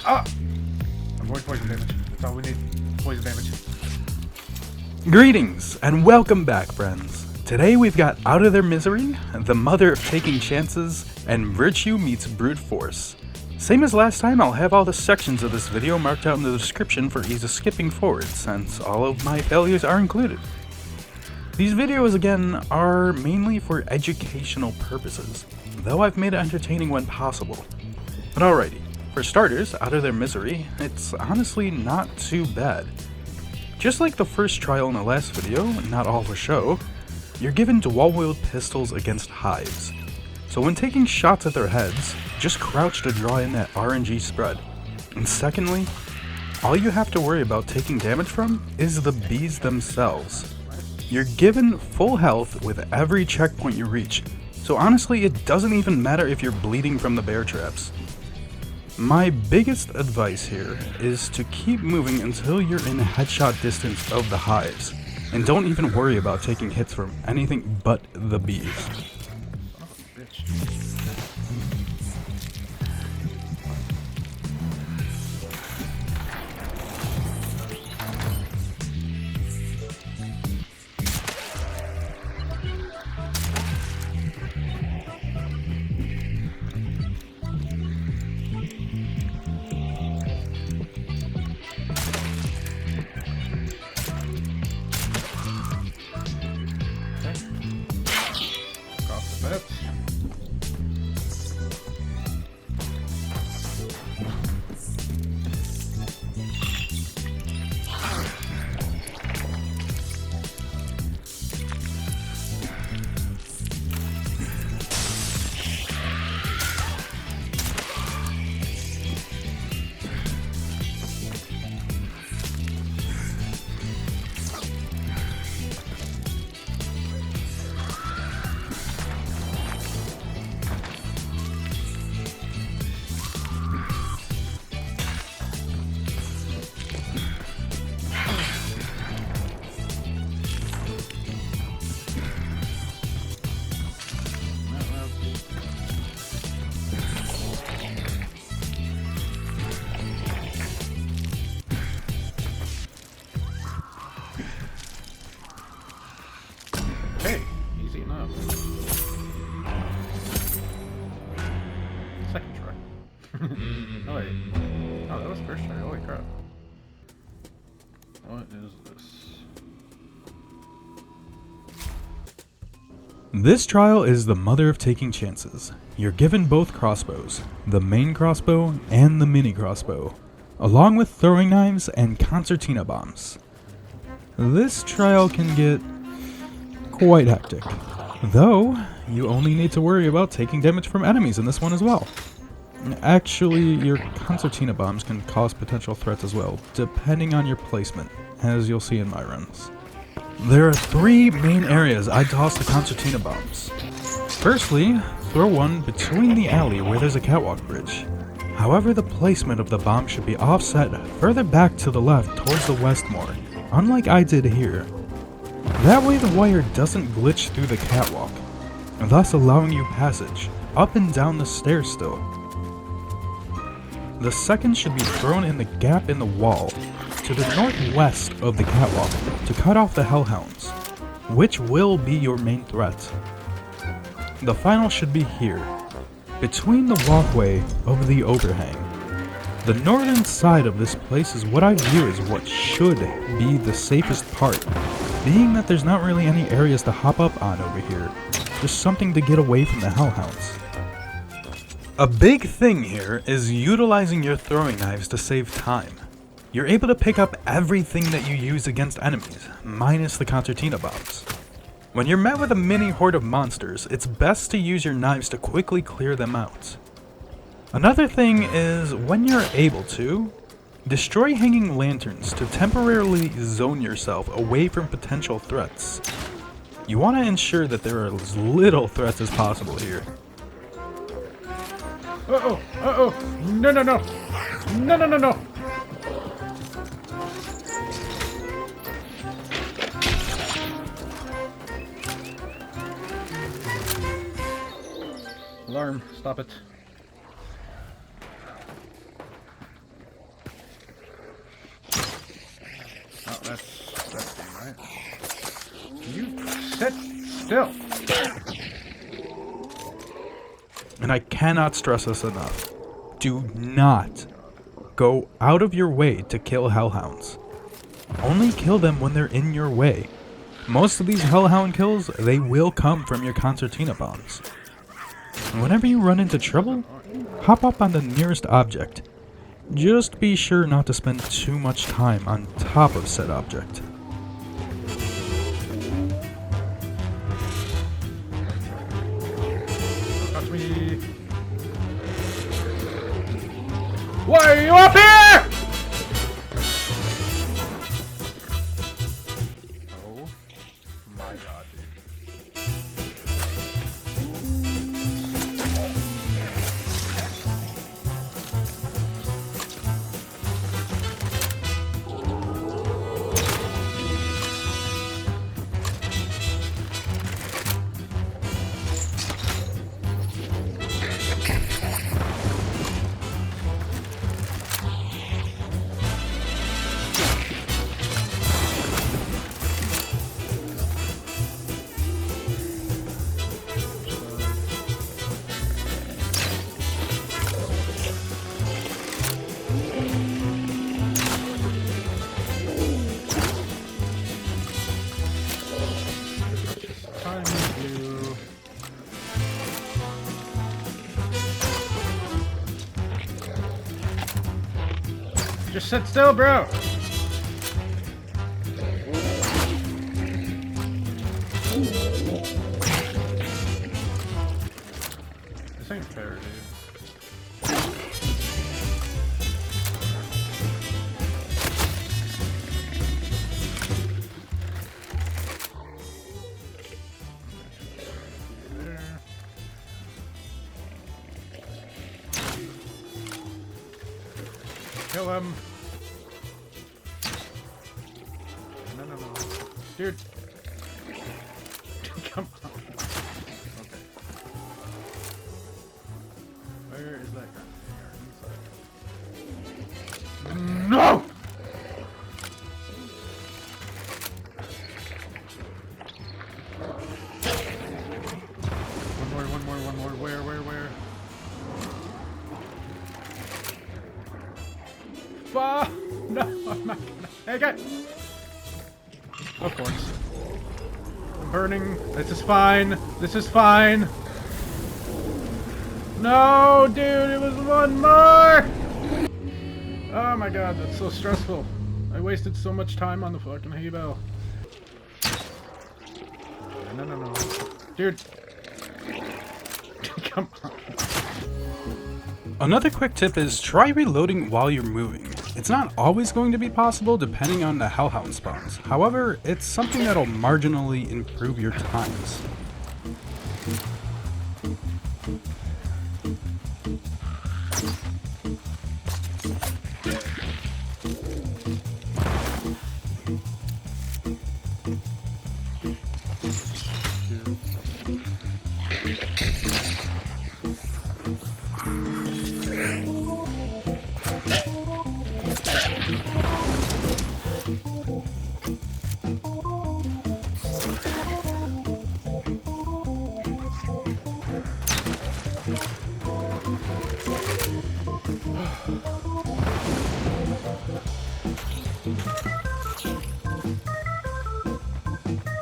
Ah! Avoid poison damage. That's all we need. Poison damage. Greetings, and welcome back, friends. Today we've got Out of Their Misery, The Mother of Taking Chances, and Virtue Meets Brute Force. Same as last time, I'll have all the sections of this video marked out in the description for ease of skipping forward, since all of my failures are included. These videos, again, are mainly for educational purposes, though I've made it entertaining when possible. But alrighty, for starters, Out of Their Misery, it's honestly not too bad. Just like the first trial in the last video, not all for show, you're given dual-wield pistols against hives. So when taking shots at their heads, just crouch to draw in that RNG spread. And secondly, all you have to worry about taking damage from is the bees themselves. You're given full health with every checkpoint you reach, so honestly it doesn't even matter if you're bleeding from the bear traps. My biggest advice here is to keep moving until you're in headshot distance of the hives, and don't even worry about taking hits from anything but the bees. Okay, easy enough. Second try. Oh wait. Oh, that was first try. Holy crap. What is this? This trial is the mother of taking chances. You're given both crossbows, the main crossbow and the mini crossbow, along with throwing knives and concertina bombs. This trial can get quite hectic, though you only need to worry about taking damage from enemies in this one as well. Actually, your concertina bombs can cause potential threats as well, depending on your placement, as you'll see in my runs. There are three main areas I toss the concertina bombs. Firstly, throw one between the alley where there's a catwalk bridge. However, the placement of the bomb should be offset further back to the left towards the west more, unlike I did here. That way the wire doesn't glitch through the catwalk, thus allowing you passage up and down the stairs still. The second should be thrown in the gap in the wall to the northwest of the catwalk to cut off the hellhounds, which will be your main threat. The final should be here, between the walkway of the overhang. The northern side of this place is what I view as what should be the safest part, being that there's not really any areas to hop up on over here, just something to get away from the hellhounds. A big thing here is utilizing your throwing knives to save time. You're able to pick up everything that you use against enemies, minus the concertina bombs. When you're met with a mini horde of monsters, it's best to use your knives to quickly clear them out. Another thing is, when you're able to, destroy hanging lanterns to temporarily zone yourself away from potential threats. You want to ensure that there are as little threats as possible here. Uh-oh! Uh-oh! No, no, no! No, no, no, no! Alarm, stop it. still. And I cannot stress this enough. Do not go out of your way to kill hellhounds. Only kill them when they're in your way. Most of these hellhound kills, they will come from your concertina bombs. And whenever you run into trouble, hop up on the nearest object. Just be sure not to spend too much time on top of said object. Touch me. Why are you up here? Oh my god, dude. Time to just sit still, bro. This ain't fair, dude. There. Kill him. No. Dude. Come on. Okay. Where is that guy? Inside. No! One more. Where? Fuck! No, I'm not gonna. Hey, guy! Of course. I'm burning. This is fine. No, dude, it was one more! Oh my god, that's so stressful. I wasted so much time on the fucking hay bale. No. Dude. Come on. Another quick tip is try reloading while you're moving. It's not always going to be possible depending on the hellhound spawns. However, it's something that'll marginally improve your times.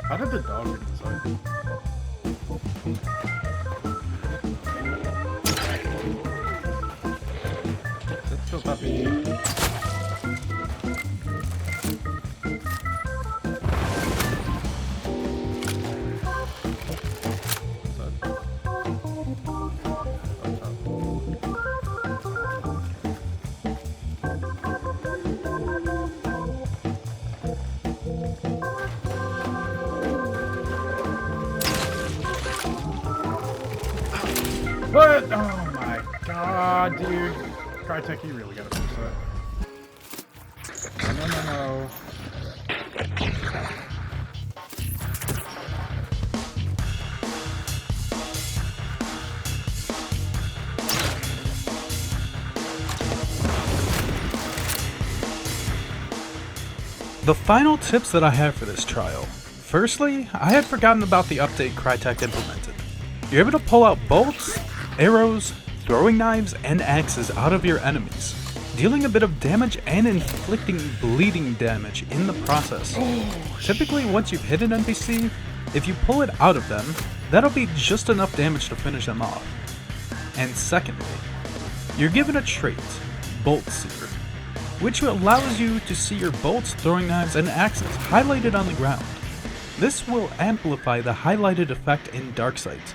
How did the dog get inside? That's still puppy. What? Oh my god, dude. Crytek, you really gotta fix that. No. The final tips that I have for this trial. Firstly, I had forgotten about the update Crytek implemented. You're able to pull out bolts, arrows, throwing knives, and axes out of your enemies, dealing a bit of damage and inflicting bleeding damage in the process. Typically, once you've hit an NPC, if you pull it out of them, that'll be just enough damage to finish them off. And secondly, you're given a trait, Bolt Seer, which allows you to see your bolts, throwing knives, and axes highlighted on the ground. This will amplify the highlighted effect in Darksight.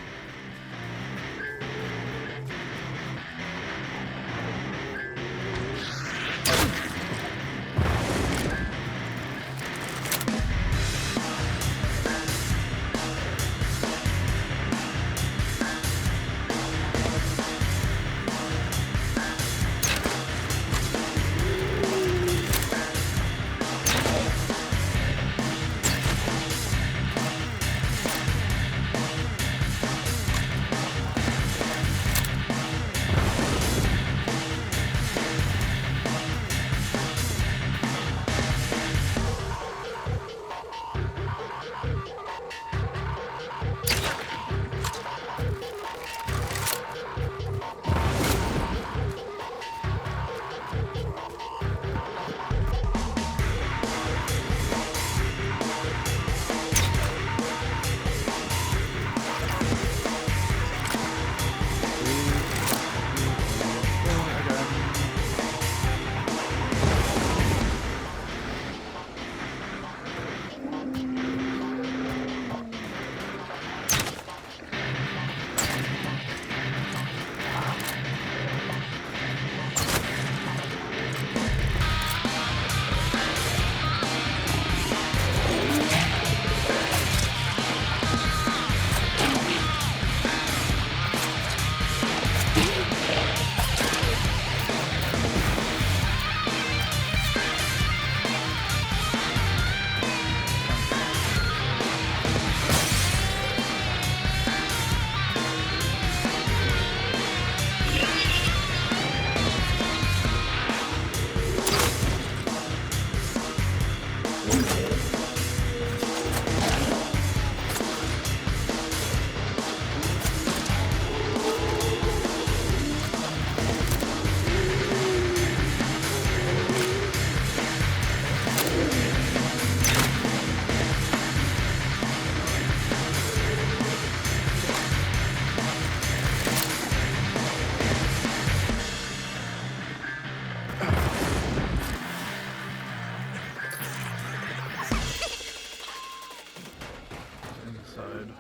Inside.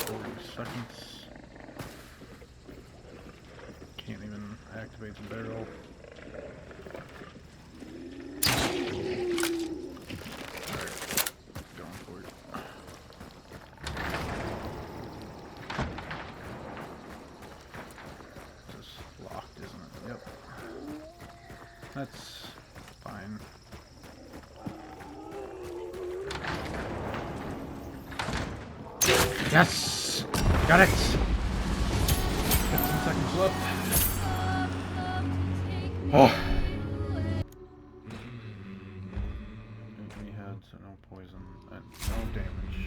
40 seconds. Can't even activate the barrel. Alright, going for it. Just locked, isn't it? Yep. That's fine. Yes! Got it! 15 seconds left. Oh. We had no poison and no damage.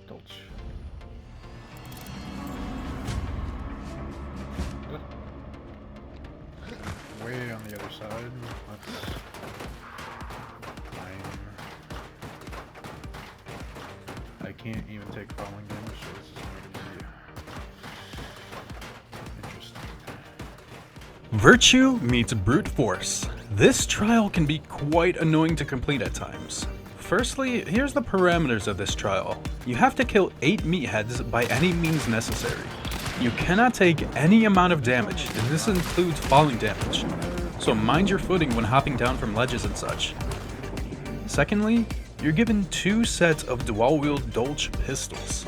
Dolch. Way on the other side. Let's fine. I can't even take falling damage, so this is going to be interesting. Virtue meets brute force. This trial can be quite annoying to complete at times. Firstly, here's the parameters of this trial. You have to kill 8 meatheads by any means necessary. You cannot take any amount of damage, and this includes falling damage, so mind your footing when hopping down from ledges and such. Secondly, you're given 2 sets of dual-wield Dolch pistols.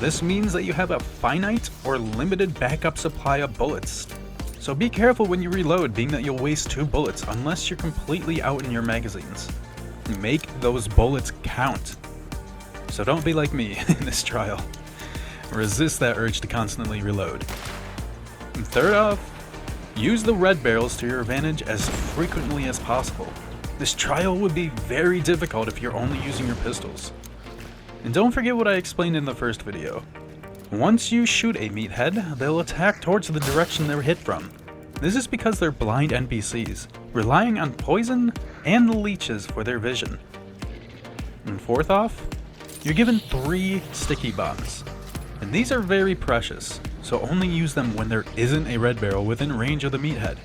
This means that you have a finite or limited backup supply of bullets. So be careful when you reload, being that you'll waste 2 bullets unless you're completely out in your magazines. Make those bullets count. So don't be like me in this trial. Resist that urge to constantly reload. And third off, Use the red barrels to your advantage as frequently as possible. This trial would be very difficult if you're only using your pistols. And don't forget what I explained in the first video. Once you shoot a meathead, they'll attack towards the direction they're hit from. This is because they're blind NPCs, relying on poison and the leeches for their vision. And fourth off, you're given 3 sticky bombs. And these are very precious, so only use them when there isn't a red barrel within range of the meathead.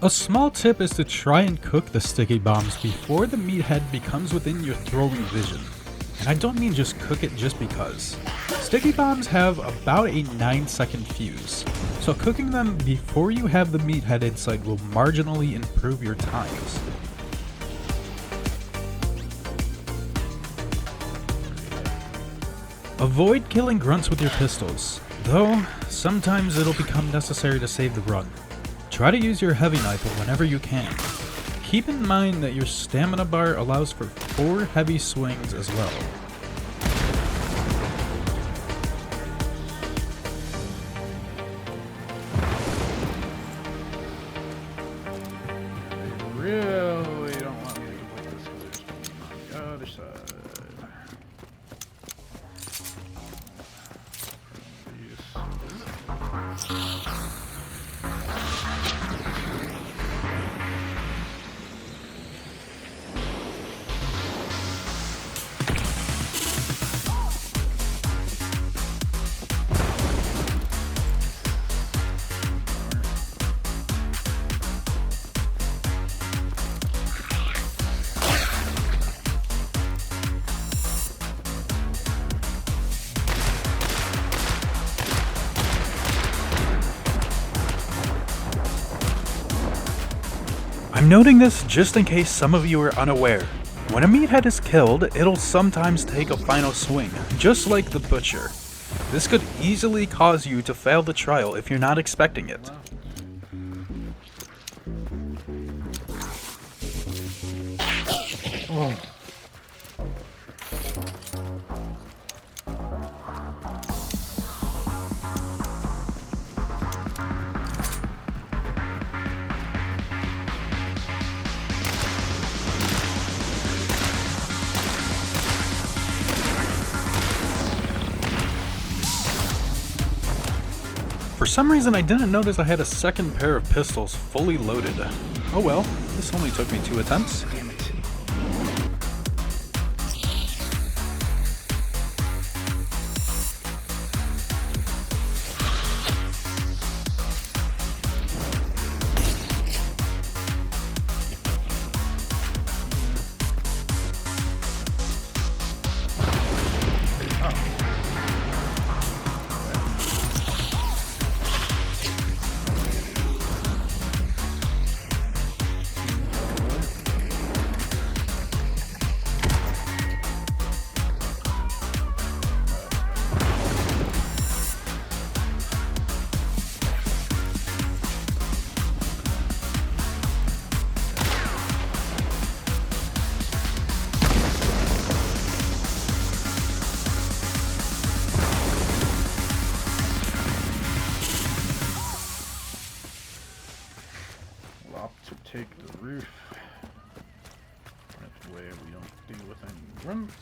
A small tip is to try and cook the sticky bombs before the meathead becomes within your throwing vision. And I don't mean just cook it just because. Sticky bombs have about a 9-second fuse, so cooking them before you have the meathead inside will marginally improve your times. Avoid killing grunts with your pistols, though sometimes it'll become necessary to save the run. Try to use your heavy knife whenever you can. Keep in mind that your stamina bar allows for 4 heavy swings as well. Really don't want me to put this on the other side. I'm noting this just in case some of you are unaware. When a meathead is killed, it'll sometimes take a final swing, just like the butcher. This could easily cause you to fail the trial if you're not expecting it. Oh. For some reason I didn't notice I had a second pair of pistols fully loaded. Oh well, this only took me 2 attempts. To take the roof. That way we don't deal with any grunts.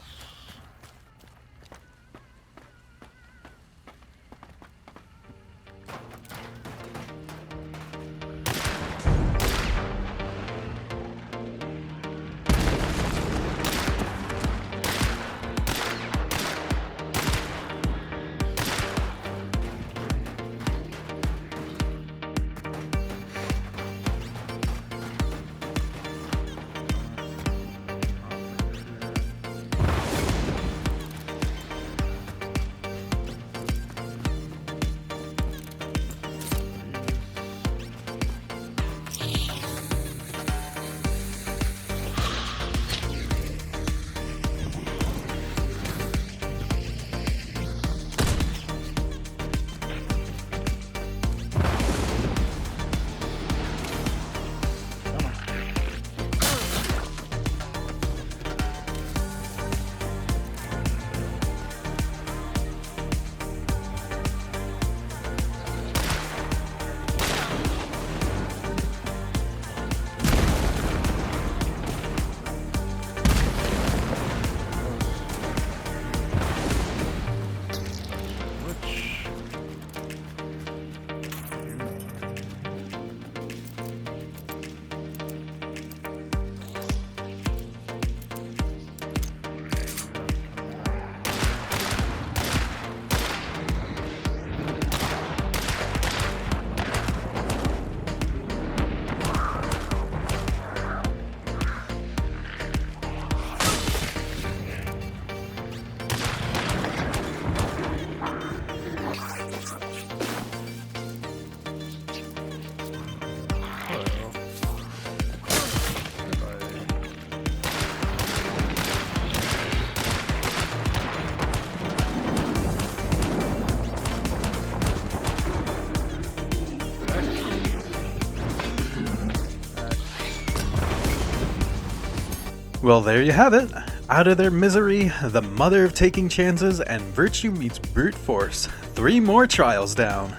Well, there you have it. Out of their misery, the mother of taking chances, and virtue meets brute force. 3 more trials down.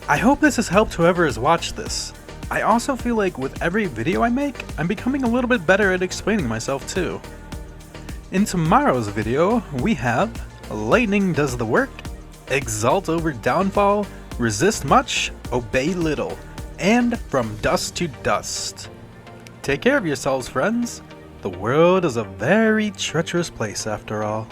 I hope this has helped whoever has watched this. I also feel like with every video I make, I'm becoming a little bit better at explaining myself too. In tomorrow's video, we have Lightning does the work, Exalt over downfall, Resist much, Obey little, and From dust to dust. Take care of yourselves, friends. The world is a very treacherous place after all.